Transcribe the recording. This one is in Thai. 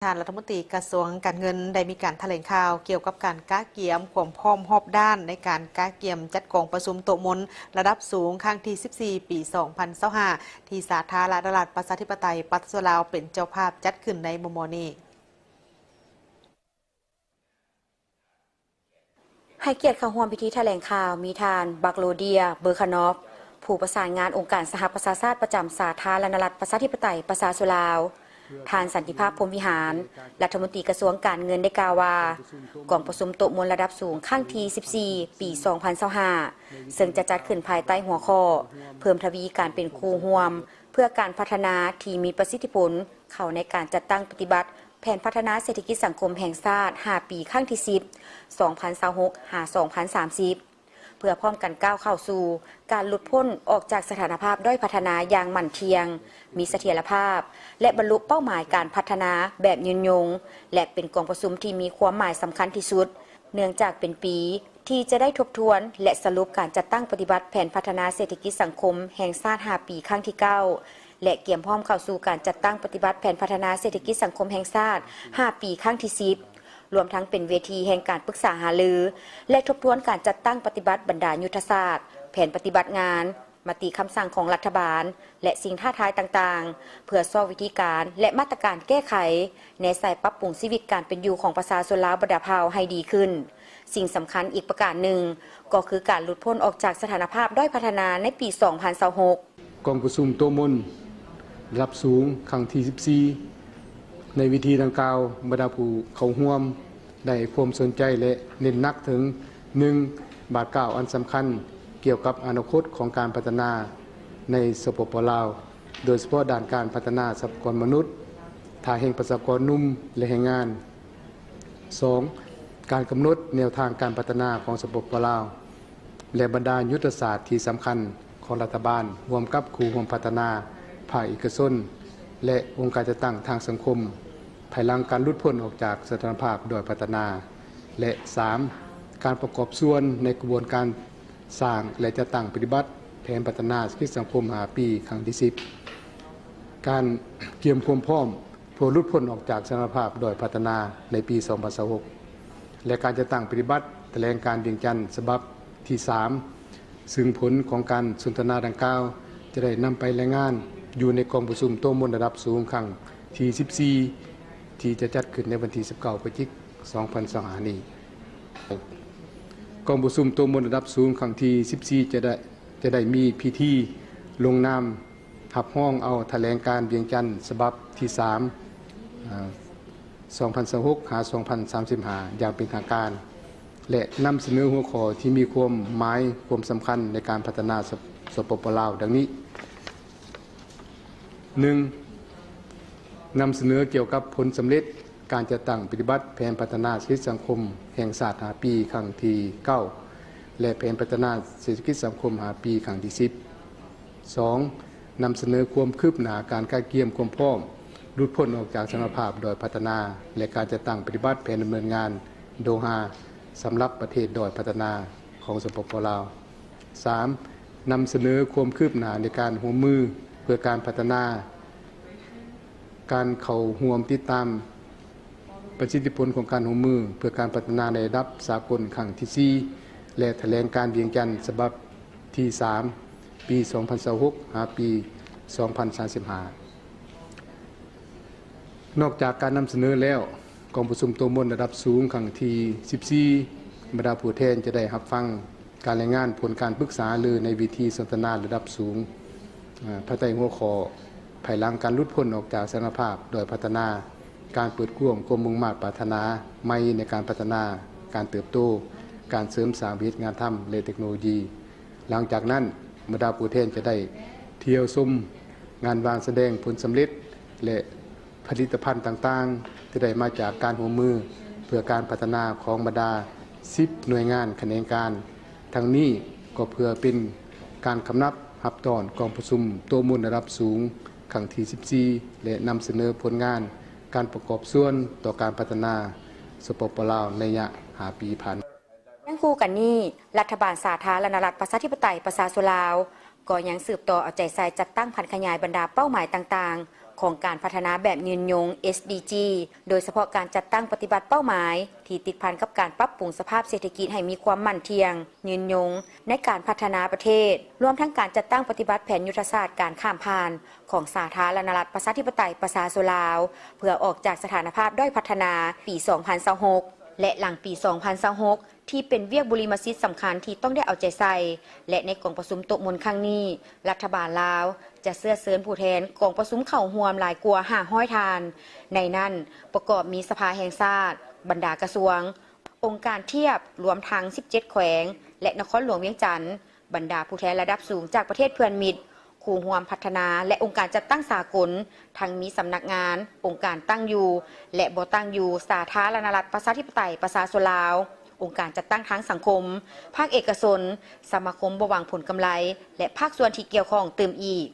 ทานรัฐมนตรีกระทรวงการเงินได้มีการแถลงข่าวเกี่ยวกับการก้าเกียมความพร้อมรอบด้านในการก้าเกียมจัดกองประชุมโต๊ะมนระดับสูงครั้งที่ 14 ปี 2025 ที่สาธารณรัฐประชาธิปไตยปัตตานีลาวเป็นเจ้าภาพจัดขึ้นในมุมนี้ให้เกียรติเข้าร่วมพิธีแถลงข่าวมีทานบักโลเดียเบอร์คานอฟผู้ประสานงานองค์การสหประชาชาติประจำสาธารณรัฐประชาธิปไตยประชาชนลาวทานสันติภาพพรหมวิหารรัฐมนตรีกระทรวงการเงินได้กล่าวว่ากองประชุมโต๊ะมนระดับสูงครั้งที่ 14 ปี 2025 ซึ่งจะจัดขึ้นภายใต้หัวข้อเพิ่มทวีการเป็นคู่ร่วมเพื่อการพัฒนาที่มีประสิทธิผลเข้าในการจัดตั้งปฏิบัติแผนพัฒนาเศรษฐกิจสังคมแห่งชาติ 5 ปีครั้งที่ 10 2026-2030 เพื่อพร้อมกันก้าวเข้าสู่การหลุดพ้นออกจากสถานภาพด้อยพัฒนาอย่างมั่นเทียงมีเสถียรภาพและบรรลุเป้าหมายการพัฒนาแบบยืนยงและเป็นกองประชุมที่มีความหมายสำคัญที่สุดเนื่องจากเป็นปีที่จะได้ทบทวนและสรุปการจัดตั้งปฏิบัติแผนพัฒนาเศรษฐกิจสังคมแห่งชาติ 5 ปีครั้งที่ 9 และเกี่ยมพร้อมเข้าสู่การจัดตั้งปฏิบัติแผนพัฒนาเศรษฐกิจสังคมแห่งชาติ 5 ปีครั้งที่ 10รวมทั้งเป็นเวทีแห่งการปรึกษาหารือและทบทวนการจัดตั้งปฏิบัติบรรดายุทธศาสตร์แผนปฏิบัติงานมติคำสั่งของรัฐบาลและสิ่งท้าทายต่างๆเพื่อสร้างวิธีการและมาตรการแก้ไขในสายปรับปรุงชีวิตการเป็นอยู่ของประชาชนลาวบรรดาเผ่าให้ดีขึ้นสิ่งสำคัญอีกประการหนึ่งก็คือการหลุดพ้นออกจากสถานภาพด้อยพัฒนาในปี 2026 กองประชุมโต๊ะมนระดับสูงครั้งที่ 14 ในวิธีดังกล่าวบรรดาผู้เข้าร่วมได้ความสนใจและเน้นหนักถึง 1. บาทเก้าอันสำคัญเกี่ยวกับอนาคตของการพัฒนาในสปป.ลาวโดยเฉพาะด้านการพัฒนาทรัพยากรมนุษย์ท่าแห่งประชากรหนุ่มและแรงงาน 2. การกำหนดแนวทางการพัฒนาของสปป.ลาวและบรรดายุทธศาสตร์ที่สำคัญของรัฐบาลรวมกับครูร่วมพัฒนาภาคเอกชนและองค์การจัดตั้งทางสังคมภายหลังการหลุดพ้นออกจากสถานภาพโดยพัฒนาและ 3. การประกอบส่วนในกระบวนการสร้างและจัดตั้งปฏิบัติแผนพัฒนาเศรษฐกิจสังคม5 ปีครั้งที่ 10 การเตรียมความพร้อมเพื่อหลุดพ้นออกจากสถานภาพโดยพัฒนาในปี 2026 และการจัดตั้งปฏิบัติแถลงการเวียงจันทร์ฉบับที่ 3 ซึ่งผลของการสนทนาดังกล่าวจะได้นำไปรายงานอยู่ในกองประชุมโต๊ะมนระดับสูงครั้งที่ 14 ที่จะจัดขึ้นในวันที่ 19 พฤศจิกายน 2025 นี้กองประชุมโต๊ะมนระดับสูงครั้งที่ 14 จะได้มีพิธีลงนามรับรองเอาแถลงการเวียงจันทร์ฉบับที่ 3 2026-2035 อย่างเป็นทางการและนำเสนอหัวข้อที่มีความหมายความสำคัญในการพัฒนาสปป.ลาวดังนี้ 1. นำเสนอเกี่ยวกับผลสำเร็จการจัดตั้งปฏิบัติแผนพัฒนาเศรษฐกิจสังคมแห่งชาติ 5 ปีครั้งที่ 9 และแผนพัฒนาเศรษฐกิจสังคม 5 ปีครั้งที่ 10 2. นำเสนอความคืบหน้าการก้าวเกี่ยมความพร้อมหลุดพ้นออกจากสถานภาพโดยพัฒนาและการจัดตั้งปฏิบัติแผนดำเนินงานโดฮาสำหรับประเทศโดยพัฒนาของสปป.ลาว 3. นำเสนอความคืบหน้าในการร่วมมือเพื่อการพัฒนาการเข้าร่วมติดตามประสิทธิผลของการร่วมมือเพื่อการพัฒนาในระดับสากลครั้งที่ 4 และแถลงการเวียงจันทร์ฉบับที่ 3 ปี 2026 หาปี 2035 นอกจากการนำเสนอแล้วกองประชุมโต๊ะมนระดับสูงครั้งที่ 14 บรรดาผู้แทนจะได้รับฟังการรายงานผลการปรึกษาหรือในวิธีสนทนาระดับสูงภายใต้หัวข้อภายหลังการหลุดพ้นออกจากสถานภาพโดยพัฒนาการเปิดกว้างความมุ่งมั่นปรารถนาใหม่ในการพัฒนาการเติบโตการเสริมสร้างวิทยางานธรรมและเทคโนโลยีหลังจากนั้นบรรดาผู้แทนจะได้เที่ยวชมงานวางแสดงผลสำเร็จและผลิตภัณฑ์ต่างๆที่ได้มาจากการร่วมมือเพื่อการพัฒนาของบรรดา10 หน่วยงานแขนงการทั้งนี้ก็เพื่อเป็นการกำนับรับตอนกองประชุมโต๊ะมนระดับสูงครั้งที่ 14 และนำเสนอผลงานการประกอบส่วนต่อการพัฒนาสปป.ลาวในระยะ5 ปีผ่านนั่งคู่กันนี้รัฐบาลสาธารณรัฐประชาธิปไตยประชาชนลาวก็ยังสืบต่อเอาใจใส่จัดตั้งพันขยายบรรดาเป้าหมายต่างๆ ของการพัฒนาแบบยืนยง SDG โดยเฉพาะการจัดตั้งปฏิบัติเป้าหมายที่ติดพันกับการปรับปรุงสภาพเศรษฐกิจให้มีความมั่นเที่ยงยืนยงในการพัฒนาประเทศรวมทั้งการจัดตั้งปฏิบัติแผนยุทธศาสตร์การข้ามผ่านของสาธารณรัฐประชาธิปไตยประชาชนลาวเพื่อออกจากสถานภาพด้อยพัฒนาปี 2026 และหลังปี 2026 ที่เป็นเวียกบุริมสิทธิ์สำคัญที่ต้องได้เอาใจใส่และในกองประชุมโต๊ะมนครั้งนี้รัฐบาลลาวจะเสื้อเสริญผู้แทนกองประชุมเข้าร่วมหลายกว่า500ทานในนั้นประกอบมีสภาแห่งชาติบรรดากระทรวงองค์การเทียบรวมทั้ง17แขวงและนครหลวงเวียงจันทน์บรรดาผู้แทนระดับสูงจากประเทศเพื่อนมิตรคู่ร่วมพัฒนาและองค์การจัดตั้งสากลทั้งมีสำนักงานองค์การตั้งอยู่และบ่ตั้งอยู่สาธารณรัฐประชาธิปไตยประชาชนลาวองค์การจัดตั้งทางสังคมภาคเอกชนสมาคมบ่หวังผลกำไรและภาคส่วนที่เกี่ยวข้องเติมอีก